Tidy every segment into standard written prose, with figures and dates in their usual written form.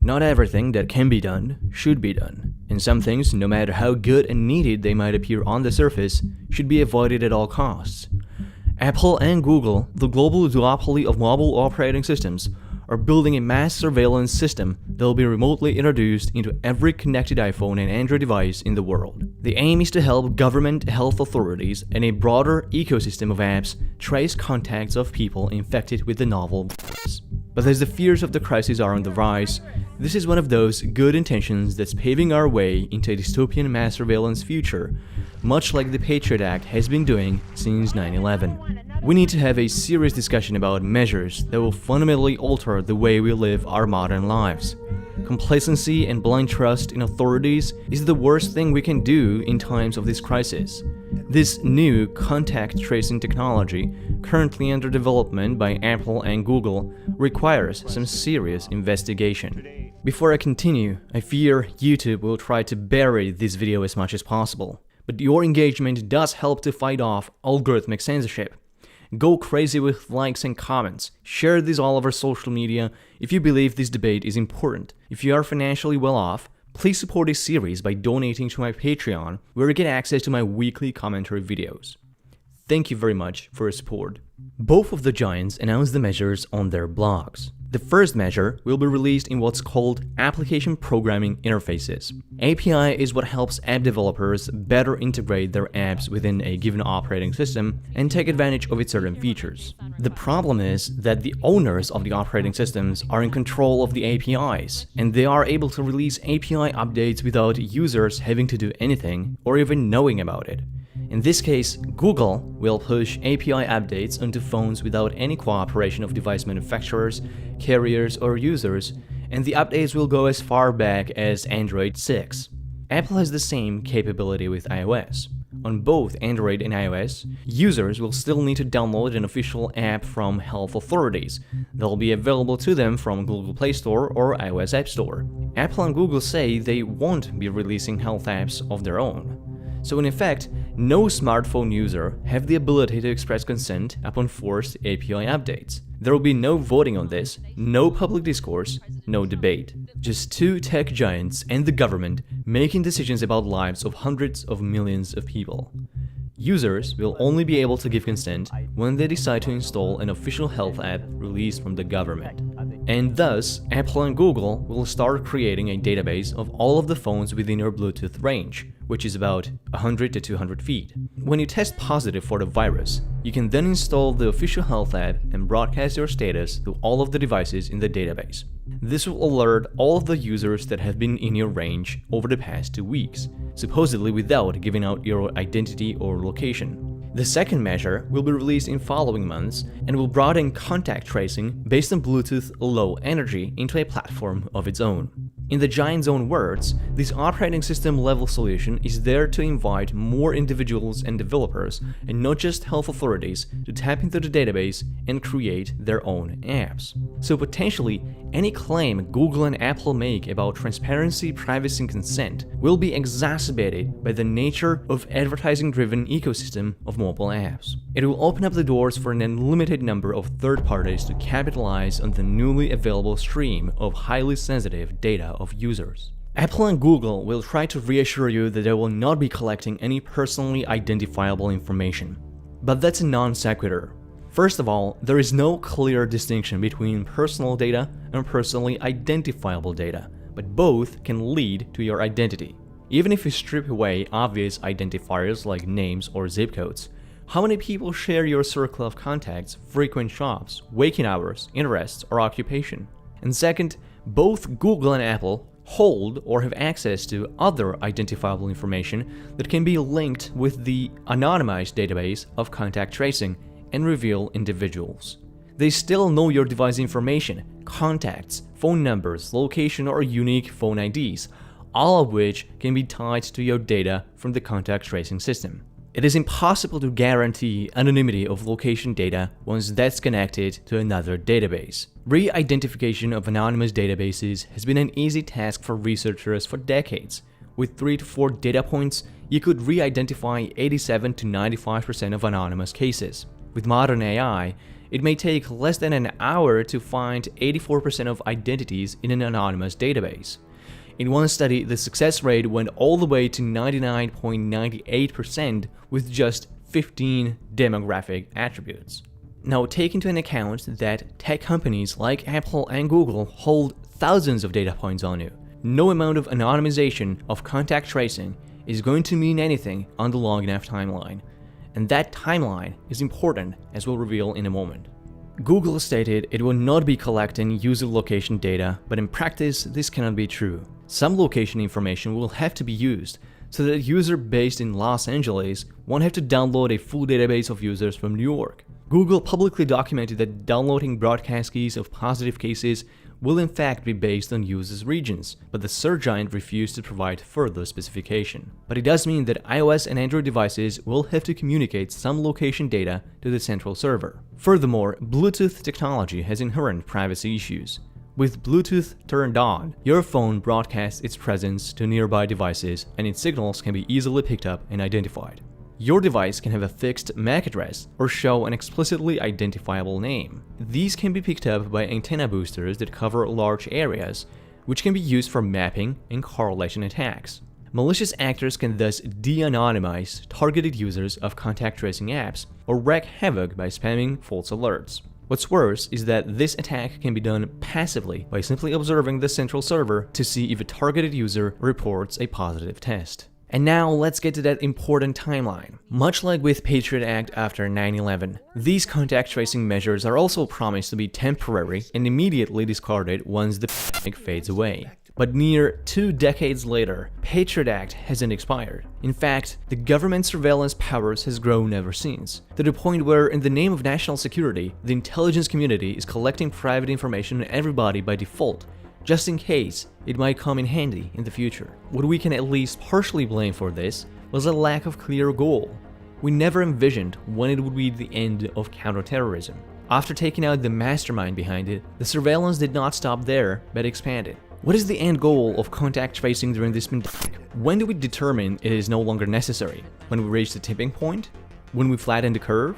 Not everything that can be done should be done, and some things, no matter how good and needed they might appear on the surface, should be avoided at all costs. Apple and Google, the global duopoly of mobile operating systems, are building a mass surveillance system that will be remotely introduced into every connected iPhone and Android device in the world. The aim is to help government, health authorities, and a broader ecosystem of apps trace contacts of people infected with the novel virus. But as the fears of the crisis are on the rise, this is one of those good intentions that's paving our way into a dystopian mass surveillance future, much like the Patriot Act has been doing since 9/11. We need to have a serious discussion about measures that will fundamentally alter the way we live our modern lives. Complacency and blind trust in authorities is the worst thing we can do in times of this crisis. This new contact tracing technology, currently under development by Apple and Google, requires some serious investigation. Before I continue, I fear YouTube will try to bury this video as much as possible, but your engagement does help to fight off algorithmic censorship. Go crazy with likes and comments. Share this all over social media if you believe this debate is important. If you are financially well off, please support this series by donating to my Patreon, where you get access to my weekly commentary videos. Thank you very much for your support. Both of the giants announced the measures on their blogs. The first measure will be released in what's called Application Programming Interfaces. API is what helps app developers better integrate their apps within a given operating system and take advantage of its certain features. The problem is that the owners of the operating systems are in control of the APIs, and they are able to release API updates without users having to do anything or even knowing about it. In this case, Google will push API updates onto phones without any cooperation of device manufacturers, carriers, or users, and the updates will go as far back as Android 6. Apple has the same capability with iOS. On both Android and iOS, users will still need to download an official app from health authorities. They'll be available to them from Google Play Store or iOS App Store. Apple and Google say they won't be releasing health apps of their own. So in effect, no smartphone user have the ability to express consent upon forced API updates. There will be no voting on this, no public discourse, no debate. Just two tech giants and the government making decisions about lives of hundreds of millions of people. Users will only be able to give consent when they decide to install an official health app released from the government. And thus, Apple and Google will start creating a database of all of the phones within your Bluetooth range, which is about 100 to 200 feet. When you test positive for the virus, you can then install the official health app and broadcast your status to all of the devices in the database. This will alert all of the users that have been in your range over the past 2 weeks, supposedly without giving out your identity or location. The second measure will be released in following months and will broaden contact tracing based on Bluetooth Low Energy into a platform of its own. In the giant's own words, this operating system level solution is there to invite more individuals and developers, and not just health authorities, to tap into the database and create their own apps. So potentially, any claim Google and Apple make about transparency, privacy, and consent will be exacerbated by the nature of advertising-driven ecosystem of mobile apps. It will open up the doors for an unlimited number of third parties to capitalize on the newly available stream of highly sensitive data of users. Apple and Google will try to reassure you that they will not be collecting any personally identifiable information. But that's a non sequitur. First of all, there is no clear distinction between personal data and personally identifiable data, but both can lead to your identity. Even if you strip away obvious identifiers like names or zip codes, how many people share your circle of contacts, frequent shops, waking hours, interests, or occupation? And second, both Google and Apple hold or have access to other identifiable information that can be linked with the anonymized database of contact tracing and reveal individuals. They still know your device information, contacts, phone numbers, location, or unique phone IDs, all of which can be tied to your data from the contact tracing system. It is impossible to guarantee anonymity of location data once that's connected to another database. Re-identification of anonymous databases has been an easy task for researchers for decades. With 3 to 4 data points, you could re-identify 87 to 95% of anonymous cases. With modern AI, it may take less than an hour to find 84% of identities in an anonymous database. In one study, the success rate went all the way to 99.98% with just 15 demographic attributes. Now, take into account that tech companies like Apple and Google hold thousands of data points on you. No amount of anonymization of contact tracing is going to mean anything on the long enough timeline. And that timeline is important, as we'll reveal in a moment. Google stated it will not be collecting user location data, but in practice, this cannot be true. Some location information will have to be used, so that a user based in Los Angeles won't have to download a full database of users from New York. Google publicly documented that downloading broadcast keys of positive cases will in fact be based on users' regions, but the search giant refused to provide further specification. But it does mean that iOS and Android devices will have to communicate some location data to the central server. Furthermore, Bluetooth technology has inherent privacy issues. With Bluetooth turned on, your phone broadcasts its presence to nearby devices and its signals can be easily picked up and identified. Your device can have a fixed MAC address or show an explicitly identifiable name. These can be picked up by antenna boosters that cover large areas, which can be used for mapping and correlation attacks. Malicious actors can thus de-anonymize targeted users of contact tracing apps or wreak havoc by spamming false alerts. What's worse is that this attack can be done passively by simply observing the central server to see if a targeted user reports a positive test. And now let's get to that important timeline. Much like with Patriot Act after 9/11, these contact tracing measures are also promised to be temporary and immediately discarded once the pandemic fades away. But near 2 decades later, Patriot Act hasn't expired. In fact, the government's surveillance powers has grown ever since, to the point where in the name of national security, the intelligence community is collecting private information on everybody by default, just in case it might come in handy in the future. What we can at least partially blame for this was a lack of clear goal. We never envisioned when it would be the end of counterterrorism. After taking out the mastermind behind it, the surveillance did not stop there, but expanded. What is the end goal of contact tracing during this pandemic? When do we determine it is no longer necessary? When we reach the tipping point? When we flatten the curve?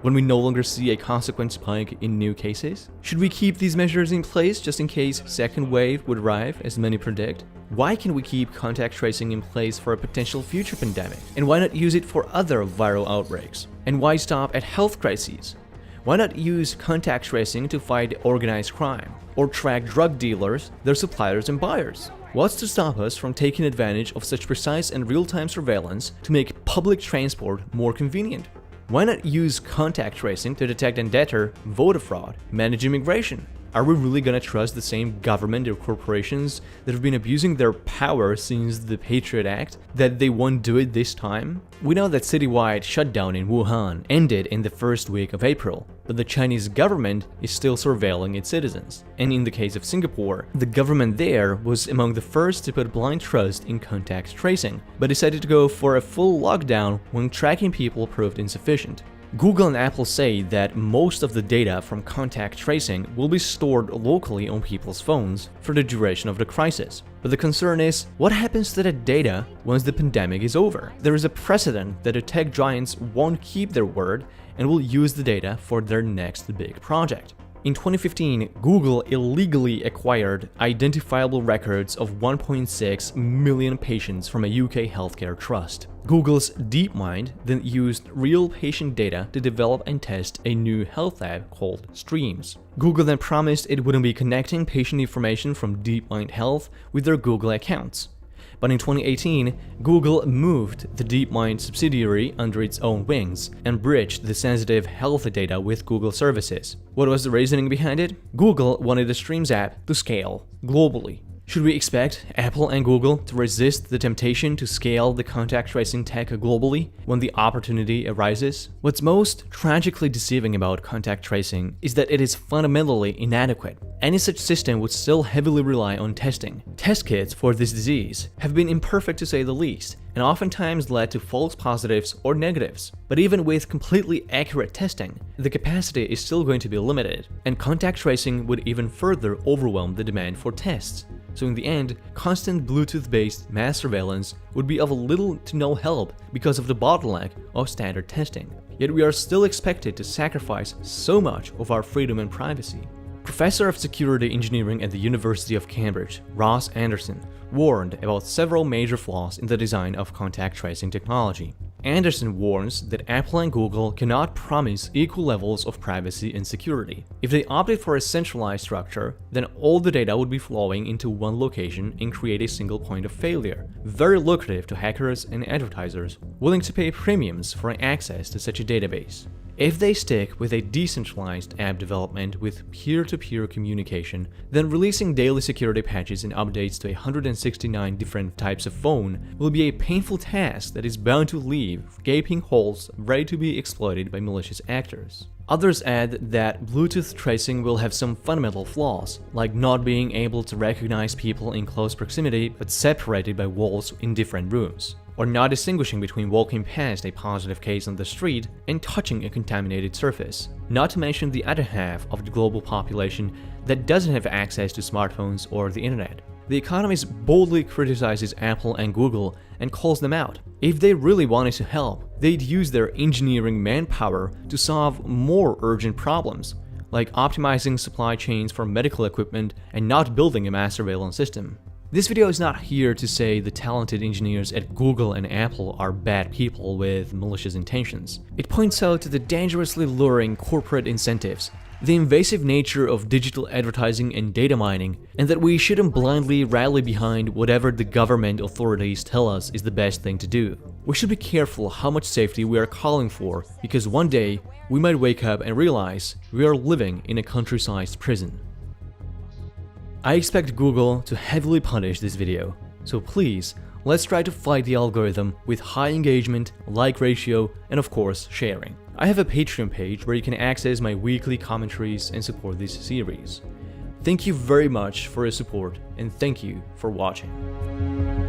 When we no longer see a consequent spike in new cases? Should we keep these measures in place just in case second wave would arrive, as many predict? Why can we keep contact tracing in place for a potential future pandemic? And why not use it for other viral outbreaks? And why stop at health crises? Why not use contact tracing to fight organized crime? Or track drug dealers, their suppliers and buyers? What's to stop us from taking advantage of such precise and real-time surveillance to make public transport more convenient? Why not use contact tracing to detect and deter voter fraud, manage immigration? Are we really gonna trust the same government or corporations that have been abusing their power since the Patriot Act that they won't do it this time? We know that citywide shutdown in Wuhan ended in the first week of April, but the Chinese government is still surveilling its citizens. And in the case of Singapore, the government there was among the first to put blind trust in contact tracing, but decided to go for a full lockdown when tracking people proved insufficient. Google and Apple say that most of the data from contact tracing will be stored locally on people's phones for the duration of the crisis. But the concern is, what happens to that data once the pandemic is over? There is a precedent that the tech giants won't keep their word and will use the data for their next big project. In 2015, Google illegally acquired identifiable records of 1.6 million patients from a UK healthcare trust. Google's DeepMind then used real patient data to develop and test a new health app called Streams. Google then promised it wouldn't be connecting patient information from DeepMind Health with their Google accounts. But in 2018, Google moved the DeepMind subsidiary under its own wings and bridged the sensitive health data with Google services. What was the reasoning behind it? Google wanted the Streams app to scale globally. Should we expect Apple and Google to resist the temptation to scale the contact tracing tech globally when the opportunity arises? What's most tragically deceiving about contact tracing is that it is fundamentally inadequate. Any such system would still heavily rely on testing. Test kits for this disease have been imperfect to say the least, and oftentimes led to false positives or negatives. But even with completely accurate testing, the capacity is still going to be limited, and contact tracing would even further overwhelm the demand for tests. So in the end, constant Bluetooth-based mass surveillance would be of little to no help because of the bottleneck of standard testing. yet we are still expected to sacrifice so much of our freedom and privacy. Professor of Security Engineering at the University of Cambridge, Ross Anderson, warned about several major flaws in the design of contact tracing technology. Anderson warns that Apple and Google cannot promise equal levels of privacy and security. If they opted for a centralized structure, then all the data would be flowing into one location and create a single point of failure, very lucrative to hackers and advertisers willing to pay premiums for access to such a database. If they stick with a decentralized app development with peer-to-peer communication, then releasing daily security patches and updates to 169 different types of phone will be a painful task that is bound to leave gaping holes ready to be exploited by malicious actors. Others add that Bluetooth tracing will have some fundamental flaws, like not being able to recognize people in close proximity but separated by walls in different rooms, or not distinguishing between walking past a positive case on the street and touching a contaminated surface, not to mention the other half of the global population that doesn't have access to smartphones or the internet. The Economist boldly criticizes Apple and Google and calls them out. If they really wanted to help, they'd use their engineering manpower to solve more urgent problems, like optimizing supply chains for medical equipment and not building a mass surveillance system. This video is not here to say the talented engineers at Google and Apple are bad people with malicious intentions. It points out to the dangerously luring corporate incentives, the invasive nature of digital advertising and data mining, and that we shouldn't blindly rally behind whatever the government authorities tell us is the best thing to do. We should be careful how much safety we are calling for, because one day we might wake up and realize we are living in a country-sized prison. I expect Google to heavily punish this video, so please, let's try to fight the algorithm with high engagement, like ratio, and of course, sharing. I have a Patreon page where you can access my weekly commentaries and support this series. Thank you very much for your support, and thank you for watching.